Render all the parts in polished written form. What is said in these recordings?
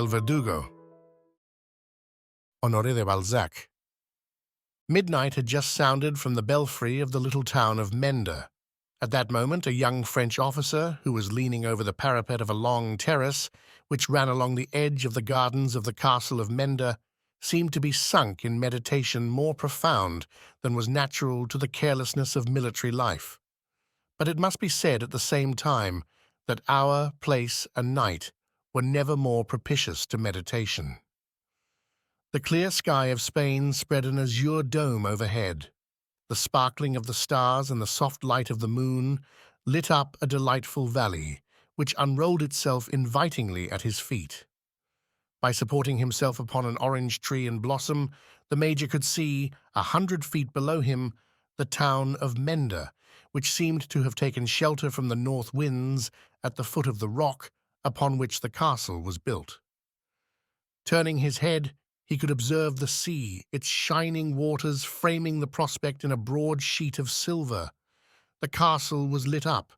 El Verdugo, Honore de Balzac. Midnight had just sounded from the belfry of the little town of Menda. At that moment, a young French officer, who was leaning over the parapet of a long terrace which ran along the edge of the gardens of the castle of Menda, seemed to be sunk in meditation more profound than was natural to the carelessness of military life. But it must be said at the same time that hour, place, and night were never more propitious to meditation. The clear sky of Spain spread an azure dome overhead. The sparkling of the stars and the soft light of the moon lit up a delightful valley, which unrolled itself invitingly at his feet. By supporting himself upon an orange tree in blossom, the Major could see, 100 feet below him, the town of Menda, which seemed to have taken shelter from the north winds at the foot of the rock upon which the castle was built. Turning his head, he could observe the sea, its shining waters framing the prospect in a broad sheet of silver. The castle was lit up,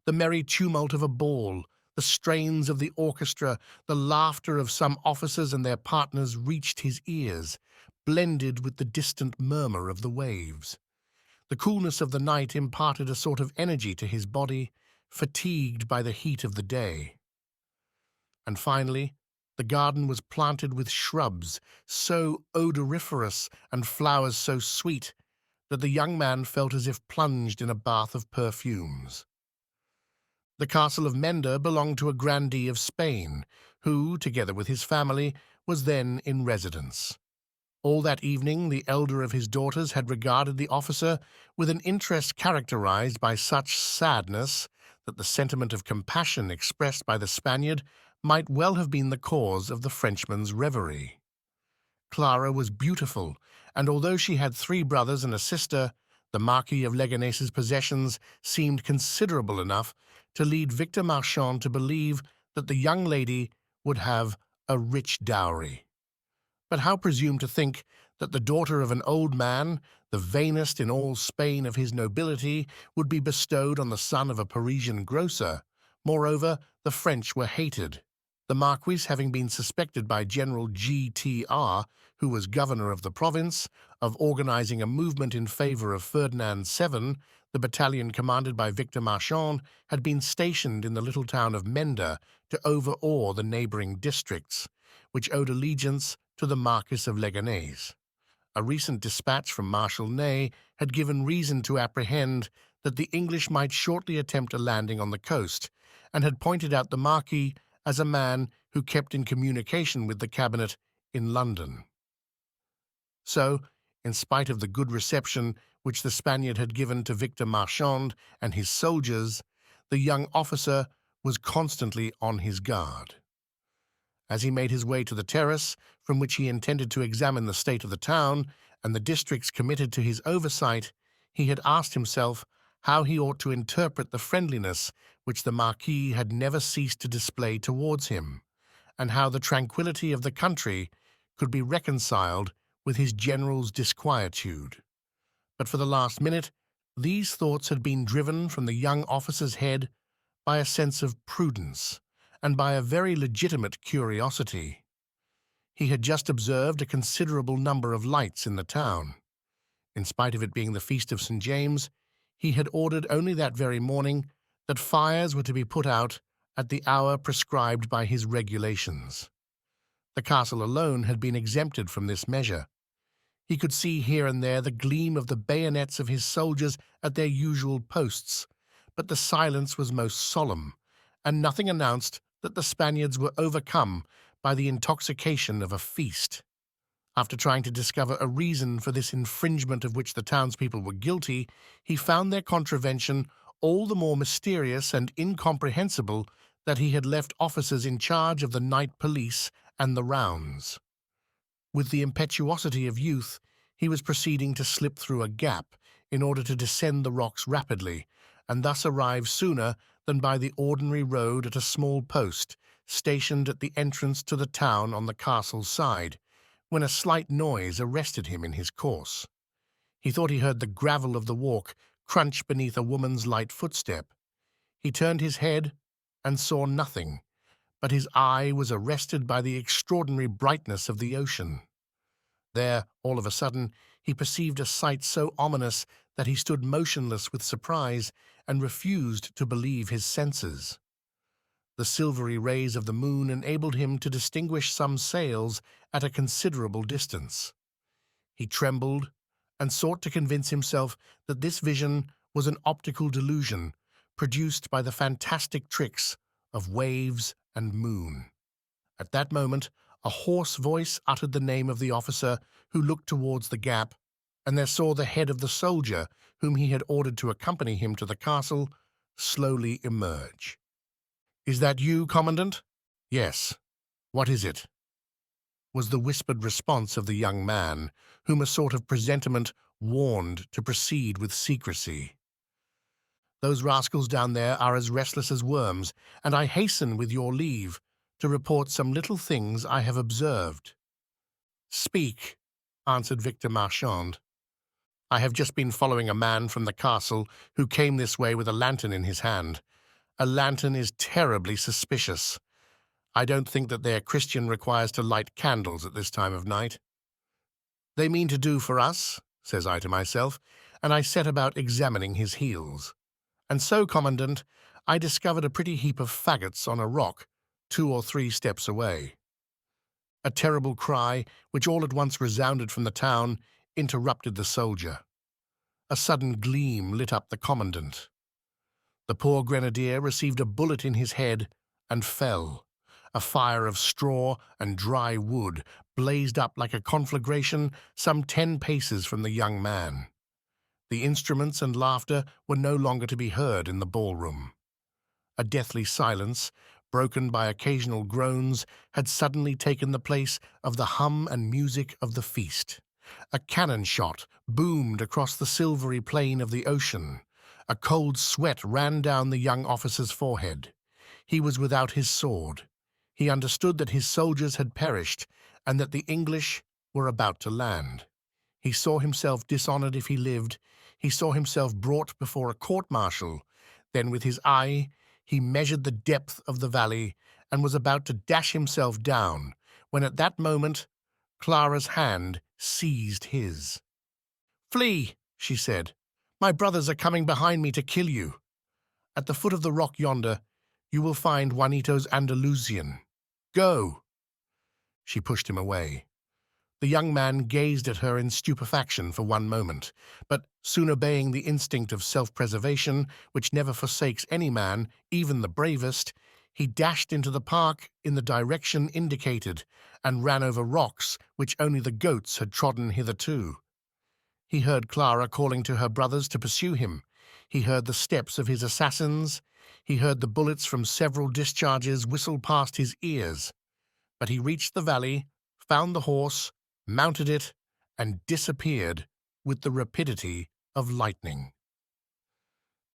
the merry tumult of a ball, the strains of the orchestra, the laughter of some officers and their partners reached his ears, blended with the distant murmur of the waves. The coolness of the night imparted a sort of energy to his body, fatigued by the heat of the day. And finally, the garden was planted with shrubs so odoriferous and flowers so sweet that the young man felt as if plunged in a bath of perfumes. The castle of Menda belonged to a grandee of Spain, who, together with his family, was then in residence. All that evening the elder of his daughters had regarded the officer with an interest characterized by such sadness that the sentiment of compassion expressed by the Spaniard might well have been the cause of the Frenchman's reverie. Clara was beautiful, and although she had 3 brothers and a sister, the Marquis of Leganés's possessions seemed considerable enough to lead Victor Marchand to believe that the young lady would have a rich dowry. But how presume to think that the daughter of an old man, the vainest in all Spain of his nobility, would be bestowed on the son of a Parisian grocer? Moreover, the French were hated. The Marquis having been suspected by General G.T.R., who was governor of the province, of organizing a movement in favor of Ferdinand VII, the battalion commanded by Victor Marchand had been stationed in the little town of Menda to overawe the neighboring districts, which owed allegiance to the Marquis of Leganés. A recent dispatch from Marshal Ney had given reason to apprehend that the English might shortly attempt a landing on the coast, and had pointed out the Marquis as a man who kept in communication with the cabinet in London. So, in spite of the good reception which the Spaniard had given to Victor Marchand and his soldiers, the young officer was constantly on his guard. As he made his way to the terrace, from which he intended to examine the state of the town and the districts committed to his oversight, he had asked himself how he ought to interpret the friendliness which the Marquis had never ceased to display towards him, and how the tranquillity of the country could be reconciled with his general's disquietude. But for the last minute, these thoughts had been driven from the young officer's head by a sense of prudence and by a very legitimate curiosity. He had just observed a considerable number of lights in the town. In spite of it being the feast of St. James, he had ordered only that very morning that fires were to be put out at the hour prescribed by his regulations. The castle alone had been exempted from this measure. He could see here and there the gleam of the bayonets of his soldiers at their usual posts, but the silence was most solemn, and nothing announced that the Spaniards were overcome by the intoxication of a feast. After trying to discover a reason for this infringement of which the townspeople were guilty, he found their contravention all the more mysterious and incomprehensible that he had left officers in charge of the night police and the rounds. With the impetuosity of youth, he was proceeding to slip through a gap in order to descend the rocks rapidly, and thus arrive sooner than by the ordinary road at a small post, stationed at the entrance to the town on the castle's side, when a slight noise arrested him in his course. He thought he heard the gravel of the walk crunch beneath a woman's light footstep. He turned his head and saw nothing, but his eye was arrested by the extraordinary brightness of the ocean. There, all of a sudden, he perceived a sight so ominous that he stood motionless with surprise and refused to believe his senses. The silvery rays of the moon enabled him to distinguish some sails at a considerable distance. He trembled and sought to convince himself that this vision was an optical delusion produced by the fantastic tricks of waves and moon. At that moment, a hoarse voice uttered the name of the officer who looked towards the gap, and there saw the head of the soldier whom he had ordered to accompany him to the castle slowly emerge. "Is that you, Commandant?" "Yes. What is it?" was the whispered response of the young man, whom a sort of presentiment warned to proceed with secrecy. "Those rascals down there are as restless as worms, and I hasten, with your leave, to report some little things I have observed." "Speak," answered Victor Marchand. "I have just been following a man from the castle who came this way with a lantern in his hand. A lantern is terribly suspicious. I don't think that their Christian requires to light candles at this time of night. They mean to do for us, says I to myself, and I set about examining his heels. And so, Commandant, I discovered a pretty heap of faggots on a rock 2 or 3 steps away." A terrible cry, which all at once resounded from the town, interrupted the soldier. A sudden gleam lit up the Commandant. The poor grenadier received a bullet in his head and fell. A fire of straw and dry wood blazed up like a conflagration some 10 paces from the young man. The instruments and laughter were no longer to be heard in the ballroom. A deathly silence, broken by occasional groans, had suddenly taken the place of the hum and music of the feast. A cannon shot boomed across the silvery plain of the ocean. A cold sweat ran down the young officer's forehead. He was without his sword. He understood that his soldiers had perished and that the English were about to land. He saw himself dishonored if he lived. He saw himself brought before a court-martial. Then with his eye he measured the depth of the valley and was about to dash himself down, when at that moment Clara's hand seized his. "Flee," she said. "My brothers are coming behind me to kill you. At the foot of the rock yonder you will find Juanito's Andalusian. Go!" She pushed him away. The young man gazed at her in stupefaction for one moment, but soon obeying the instinct of self-preservation, which never forsakes any man, even the bravest, he dashed into the park in the direction indicated and ran over rocks which only the goats had trodden hitherto. He heard Clara calling to her brothers to pursue him. He heard the steps of his assassins. He heard the bullets from several discharges whistle past his ears. But he reached the valley, found the horse, mounted it, and disappeared with the rapidity of lightning.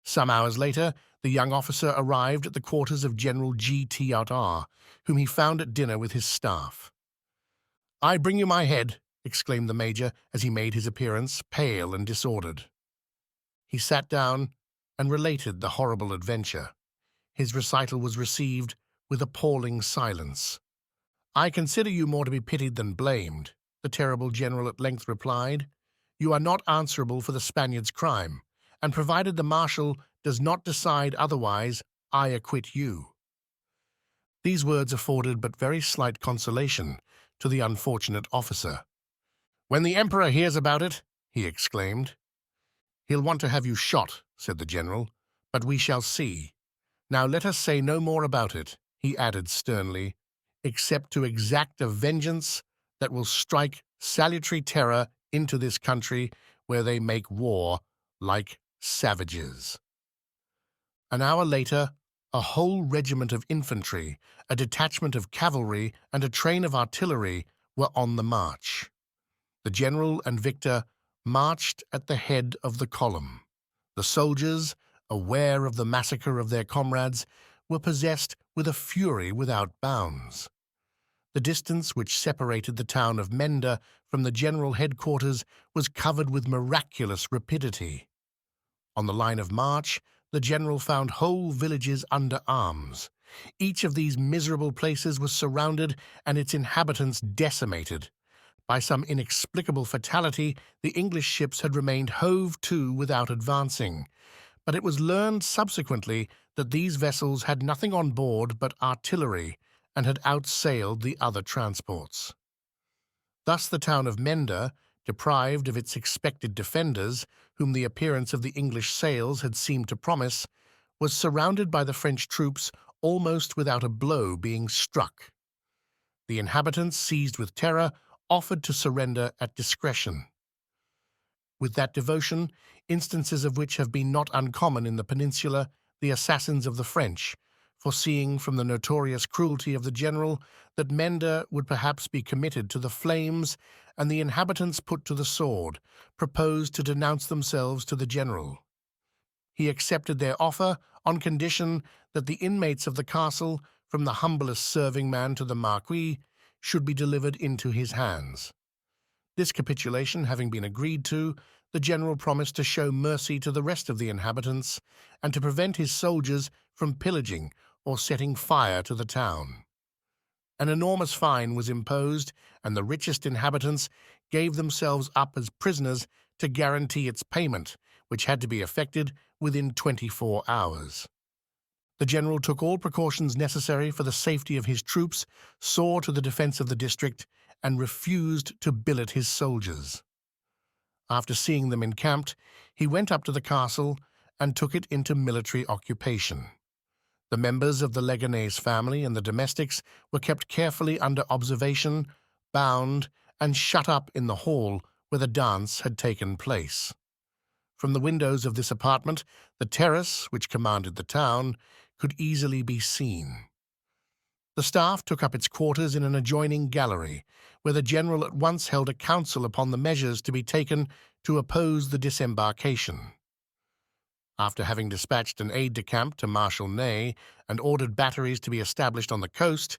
Some hours later, the young officer arrived at the quarters of General Gutar, whom he found at dinner with his staff. "I bring you my head," exclaimed the major as he made his appearance, pale and disordered. He sat down and related the horrible adventure. His recital was received with appalling silence. "I consider you more to be pitied than blamed," the terrible general at length replied. "You are not answerable for the Spaniard's crime, and provided the marshal does not decide otherwise, I acquit you." These words afforded but very slight consolation to the unfortunate officer. "When the emperor hears about it," he exclaimed. "He'll want to have you shot," said the general, "but we shall see. Now let us say no more about it," he added sternly, "except to exact a vengeance that will strike salutary terror into this country where they make war like savages." An hour later, a whole regiment of infantry, a detachment of cavalry, and a train of artillery were on the march. The general and Victor marched at the head of the column. The soldiers, aware of the massacre of their comrades, were possessed with a fury without bounds. The distance which separated the town of Menda from the general headquarters was covered with miraculous rapidity. On the line of march, the general found whole villages under arms. Each of these miserable places was surrounded and its inhabitants decimated. By some inexplicable fatality, the English ships had remained hove to without advancing, but it was learned subsequently that these vessels had nothing on board but artillery and had outsailed the other transports. Thus the town of Menda, deprived of its expected defenders, whom the appearance of the English sails had seemed to promise, was surrounded by the French troops almost without a blow being struck. The inhabitants, seized with terror, offered to surrender at discretion. With that devotion, instances of which have been not uncommon in the peninsula, the assassins of the French, foreseeing from the notorious cruelty of the general that Menda would perhaps be committed to the flames and the inhabitants put to the sword, proposed to denounce themselves to the general. He accepted their offer on condition that the inmates of the castle, from the humblest serving man to the marquis, should be delivered into his hands. This capitulation having been agreed to, the general promised to show mercy to the rest of the inhabitants and to prevent his soldiers from pillaging or setting fire to the town. An enormous fine was imposed, and the richest inhabitants gave themselves up as prisoners to guarantee its payment, which had to be effected within 24 hours. The general took all precautions necessary for the safety of his troops, saw to the defense of the district, and refused to billet his soldiers. After seeing them encamped, he went up to the castle and took it into military occupation. The members of the Leganés family and the domestics were kept carefully under observation, bound, and shut up in the hall where the dance had taken place. From the windows of this apartment, the terrace, which commanded the town, could easily be seen. The staff took up its quarters in an adjoining gallery, where the general at once held a council upon the measures to be taken to oppose the disembarkation. After having dispatched an aide-de-camp to Marshal Ney and ordered batteries to be established on the coast,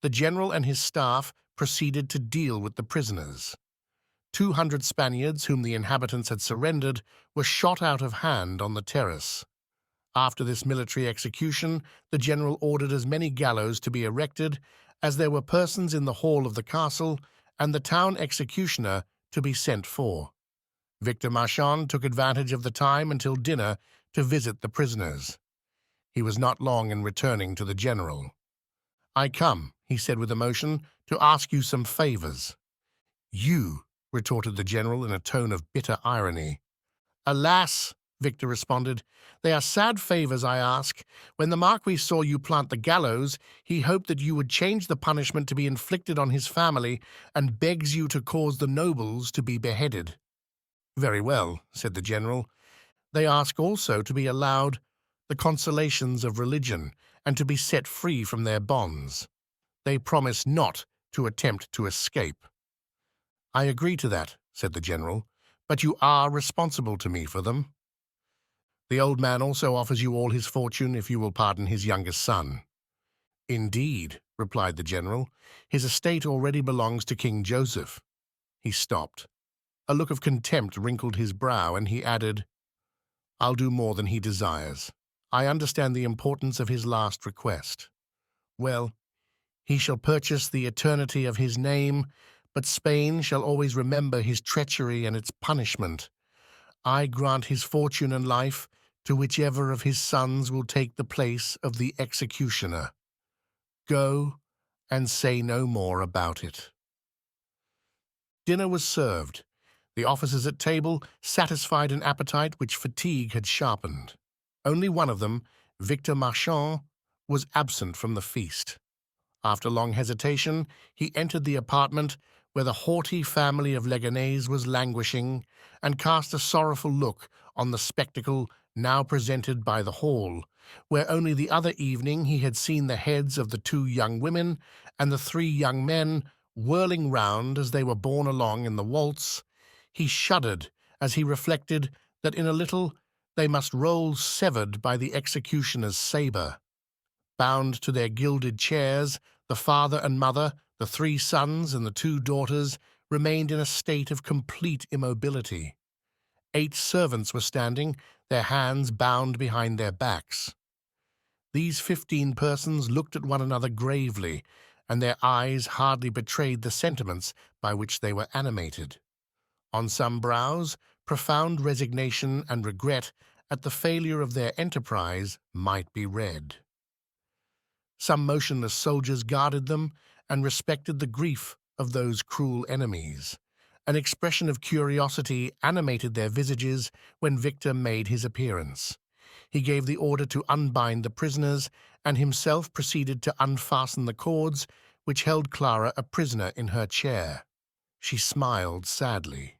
the general and his staff proceeded to deal with the prisoners. 200 Spaniards, whom the inhabitants had surrendered, were shot out of hand on the terrace. After this military execution, the general ordered as many gallows to be erected as there were persons in the hall of the castle, and the town executioner to be sent for. Victor Marchand took advantage of the time until dinner to visit the prisoners. He was not long in returning to the general. "I come," he said with emotion, "to ask you some favors." "You," retorted the general in a tone of bitter irony. "Alas," Victor responded, "they are sad favors I ask. When the Marquis saw you plant the gallows, he hoped that you would change the punishment to be inflicted on his family and begs you to cause the nobles to be beheaded." "Very well," said the general. "They ask also to be allowed the consolations of religion and to be set free from their bonds. They promise not to attempt to escape." "I agree to that," said the general, "but you are responsible to me for them." "The old man also offers you all his fortune if you will pardon his youngest son." "Indeed," replied the general, "his estate already belongs to King Joseph." He stopped. A look of contempt wrinkled his brow, and he added, "I'll do more than he desires. I understand the importance of his last request. Well, he shall purchase the eternity of his name, but Spain shall always remember his treachery and its punishment. I grant his fortune and life to whichever of his sons will take the place of the executioner. Go, and say no more about it." Dinner was served. The officers at table satisfied an appetite which fatigue had sharpened. Only one of them, Victor Marchand, was absent from the feast. After long hesitation, he entered the apartment where the haughty family of Leganés was languishing, and cast a sorrowful look on the spectacle now presented by the hall, where only the other evening he had seen the heads of the 2 young women and the 3 young men whirling round as they were borne along in the waltz. He shuddered as he reflected that in a little they must roll severed by the executioner's sabre. Bound to their gilded chairs, the father and mother, the 3 sons and the 2 daughters, remained in a state of complete immobility. 8 servants were standing, their hands bound behind their backs. These 15 persons looked at one another gravely, and their eyes hardly betrayed the sentiments by which they were animated. On some brows, profound resignation and regret at the failure of their enterprise might be read. Some motionless soldiers guarded them and respected the grief of those cruel enemies. An expression of curiosity animated their visages when Victor made his appearance. He gave the order to unbind the prisoners and himself proceeded to unfasten the cords which held Clara a prisoner in her chair. She smiled sadly.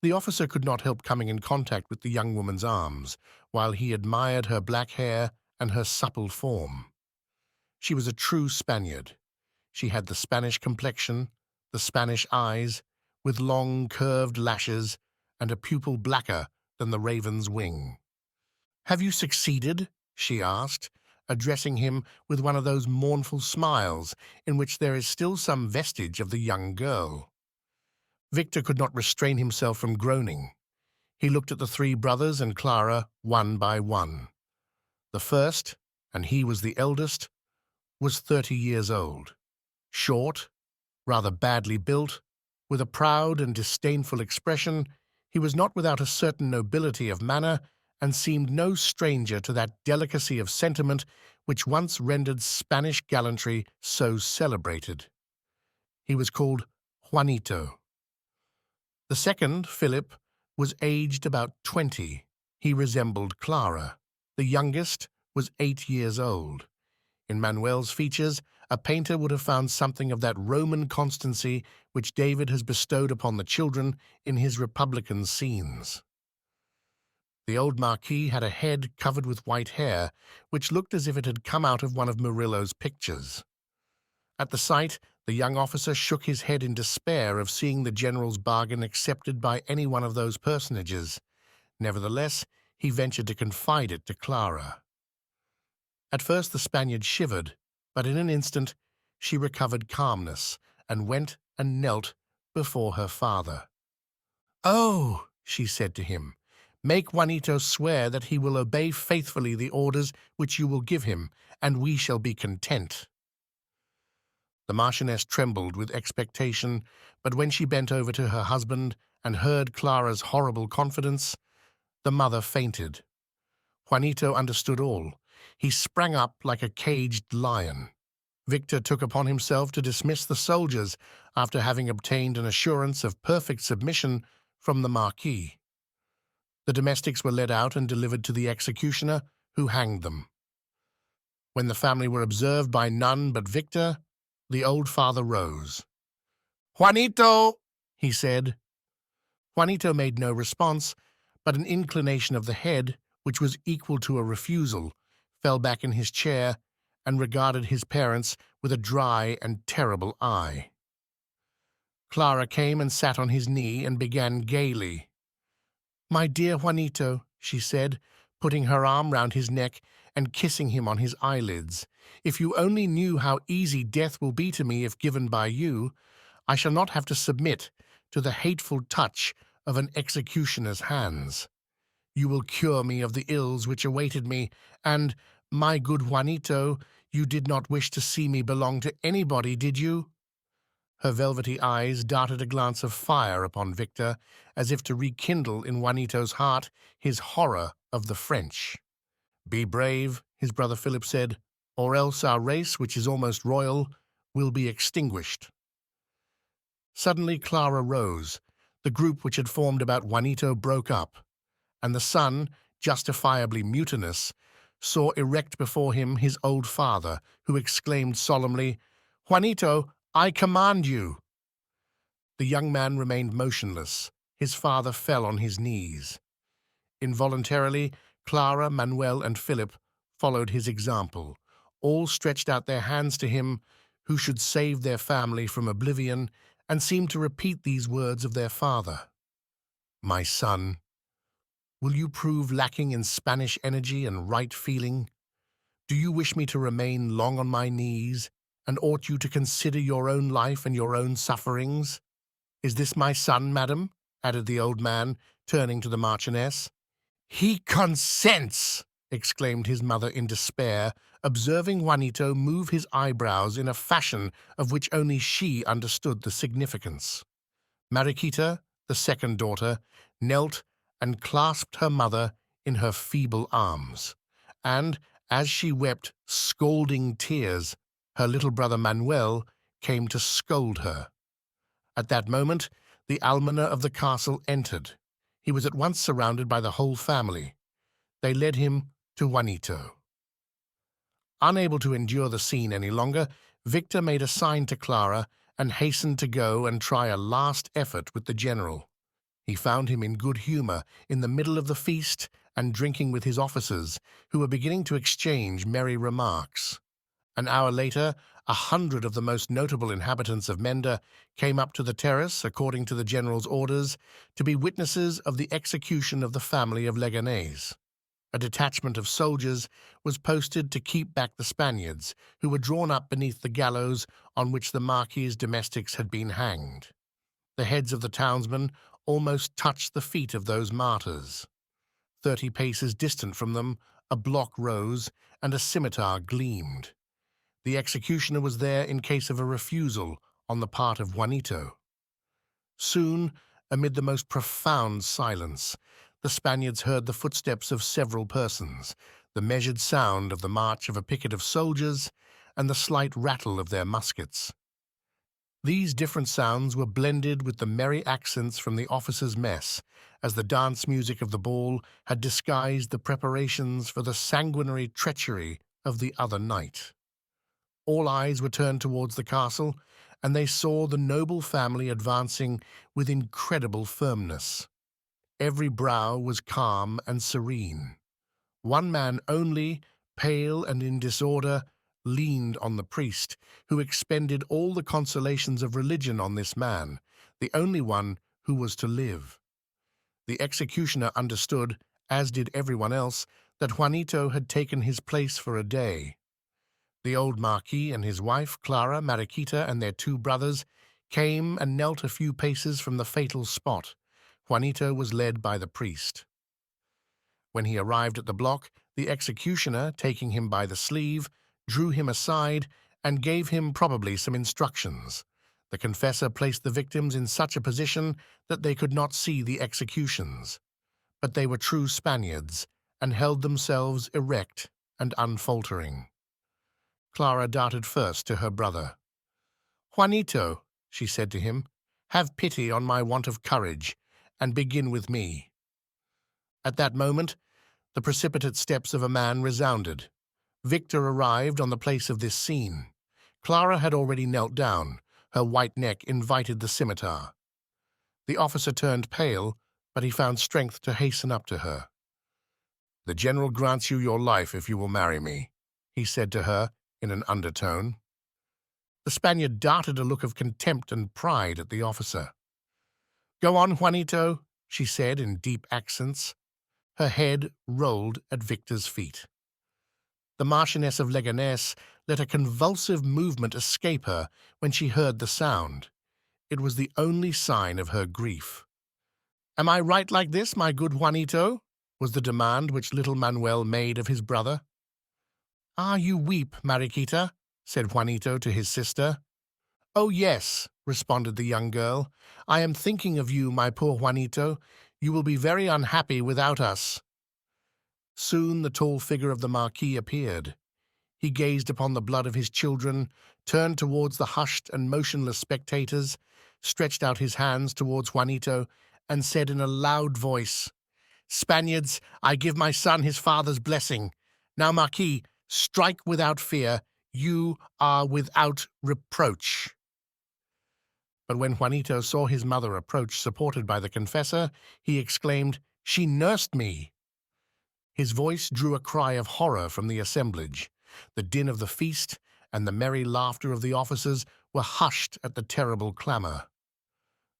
The officer could not help coming in contact with the young woman's arms, while he admired her black hair and her supple form. She was a true Spaniard. She had the Spanish complexion, the Spanish eyes, with long curved lashes and a pupil blacker than the raven's wing. "Have you succeeded?" she asked, addressing him with one of those mournful smiles in which there is still some vestige of the young girl. Victor could not restrain himself from groaning. He looked at the three brothers and Clara one by one. The first, and he was the eldest, was 30 years old. Short, rather badly built, with a proud and disdainful expression, he was not without a certain nobility of manner and seemed no stranger to that delicacy of sentiment which once rendered Spanish gallantry so celebrated. He was called Juanito. The second, Philip, was aged about 20. He resembled Clara. The youngest was 8 years old. In Manuel's features, a painter would have found something of that Roman constancy which David has bestowed upon the children in his Republican scenes. The old Marquis had a head covered with white hair, which looked as if it had come out of one of Murillo's pictures. At the sight, the young officer shook his head in despair of seeing the general's bargain accepted by any one of those personages. Nevertheless, he ventured to confide it to Clara. At first the Spaniard shivered, but in an instant she recovered calmness and went and knelt before her father. "Oh," she said to him, "make Juanito swear that he will obey faithfully the orders which you will give him, and we shall be content." The Marchioness trembled with expectation, but when she bent over to her husband and heard Clara's horrible confidence, the mother fainted. Juanito understood all. He sprang up like a caged lion. Victor took upon himself to dismiss the soldiers after having obtained an assurance of perfect submission from the Marquis. The domestics were led out and delivered to the executioner, who hanged them. When the family were observed by none but Victor, the old father rose. "Juanito," he said. Juanito made no response, but an inclination of the head, which was equal to a refusal, fell back in his chair and regarded his parents with a dry and terrible eye. Clara came and sat on his knee and began gaily. "My dear Juanito," she said, putting her arm round his neck and kissing him on his eyelids, "if you only knew how easy death will be to me if given by you, I shall not have to submit to the hateful touch of an executioner's hands. You will cure me of the ills which awaited me, and, my good Juanito, you did not wish to see me belong to anybody, did you?" Her velvety eyes darted a glance of fire upon Victor, as if to rekindle in Juanito's heart his horror of the French. "Be brave," his brother Philip said, "or else our race, which is almost royal, will be extinguished." Suddenly Clara rose. The group which had formed about Juanito broke up, and the son, justifiably mutinous, saw erect before him his old father, who exclaimed solemnly, "Juanito, I command you." The young man remained motionless. His father fell on his knees. Involuntarily, Clara, Manuel, and Philip followed his example. All stretched out their hands to him who should save their family from oblivion, and seemed to repeat these words of their father. "My son, will you prove lacking in Spanish energy and right feeling? Do you wish me to remain long on my knees, and ought you to consider your own life and your own sufferings? Is this my son, madam?" added the old man, turning to the Marchioness. "He consents!" exclaimed his mother in despair, observing Juanito move his eyebrows in a fashion of which only she understood the significance. Mariquita, the second daughter, knelt and clasped her mother in her feeble arms, and, as she wept scalding tears, her little brother Manuel came to scold her. At that moment, the almoner of the castle entered. He was at once surrounded by the whole family. They led him to Juanito. Unable to endure the scene any longer, Victor made a sign to Clara and hastened to go and try a last effort with the general. He found him in good humor in the middle of the feast and drinking with his officers, who were beginning to exchange merry remarks. An hour later, 100 of the most notable inhabitants of Menda came up to the terrace, according to the general's orders, to be witnesses of the execution of the family of Leganés. A detachment of soldiers was posted to keep back the Spaniards, who were drawn up beneath the gallows on which the Marquis's domestics had been hanged. The heads of the townsmen almost touched the feet of those martyrs. 30 paces distant from them, a block rose, and a scimitar gleamed. The executioner was there in case of a refusal on the part of Juanito. Soon, amid the most profound silence, the Spaniards heard the footsteps of several persons, the measured sound of the march of a picket of soldiers, and the slight rattle of their muskets. These different sounds were blended with the merry accents from the officers' mess, as the dance music of the ball had disguised the preparations for the sanguinary treachery of the other night. All eyes were turned towards the castle, and they saw the noble family advancing with incredible firmness. Every brow was calm and serene. One man only, pale and in disorder, leaned on the priest, who expended all the consolations of religion on this man, the only one who was to live. The executioner understood, as did everyone else, that Juanito had taken his place for a day. The old Marquis and his wife, Clara, Mariquita, and their 2 brothers, came and knelt a few paces from the fatal spot. Juanito was led by the priest. When he arrived at the block, the executioner, taking him by the sleeve, drew him aside and gave him probably some instructions. The confessor placed the victims in such a position that they could not see the executions. But they were true Spaniards and held themselves erect and unfaltering. Clara darted first to her brother. "Juanito," she said to him, "have pity on my want of courage, and begin with me." At that moment, the precipitate steps of a man resounded. Victor arrived on the place of this scene. Clara had already knelt down. Her white neck invited the scimitar. The officer turned pale, but he found strength to hasten up to her. "The general grants you your life if you will marry me," he said to her in an undertone. The Spaniard darted a look of contempt and pride at the officer. "Go on, Juanito," she said in deep accents. Her head rolled at Victor's feet. The Marchioness of Leganés let a convulsive movement escape her when she heard the sound. It was the only sign of her grief. "Am I right like this, my good Juanito?" was the demand which little Manuel made of his brother. "Ah, you weep, Mariquita," said Juanito to his sister. "Oh, yes," responded the young girl. "I am thinking of you, my poor Juanito. You will be very unhappy without us." Soon the tall figure of the Marquis appeared. He gazed upon the blood of his children, turned towards the hushed and motionless spectators, stretched out his hands towards Juanito, and said in a loud voice, "Spaniards, I give my son his father's blessing. Now, Marquis, strike without fear. You are without reproach." But when Juanito saw his mother approach supported by the confessor, he exclaimed, "She nursed me!" His voice drew a cry of horror from the assemblage. The din of the feast and the merry laughter of the officers were hushed at the terrible clamor.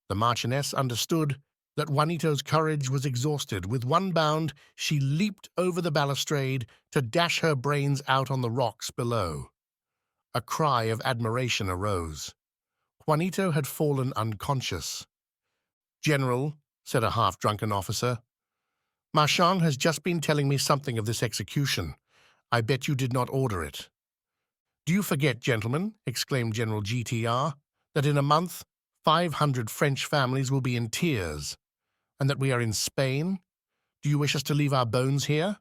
The Marchioness understood that Juanito's courage was exhausted. With one bound, she leaped over the balustrade to dash her brains out on the rocks below. A cry of admiration arose. Juanito had fallen unconscious. "General," said a half-drunken officer, Marchand has just been telling me something of this execution. I bet you did not order it. Do you forget, gentlemen, exclaimed General GTR, that in a month 500 French families will be in tears, and that we are in Spain? Do you wish us to leave our bones here?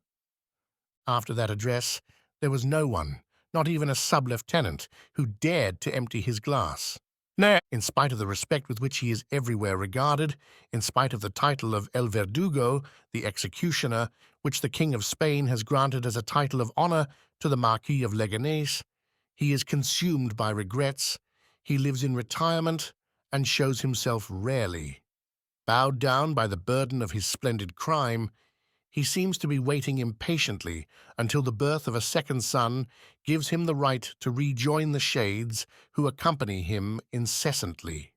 After that address, there was no one, not even a sub-lieutenant, who dared to empty his glass. Nay, in spite of the respect with which he is everywhere regarded, in spite of the title of El Verdugo, the executioner, which the King of Spain has granted as a title of honor to the Marquis of Leganés, he is consumed by regrets, he lives in retirement, and shows himself rarely. Bowed down by the burden of his splendid crime, he seems to be waiting impatiently until the birth of a second son gives him the right to rejoin the shades who accompany him incessantly.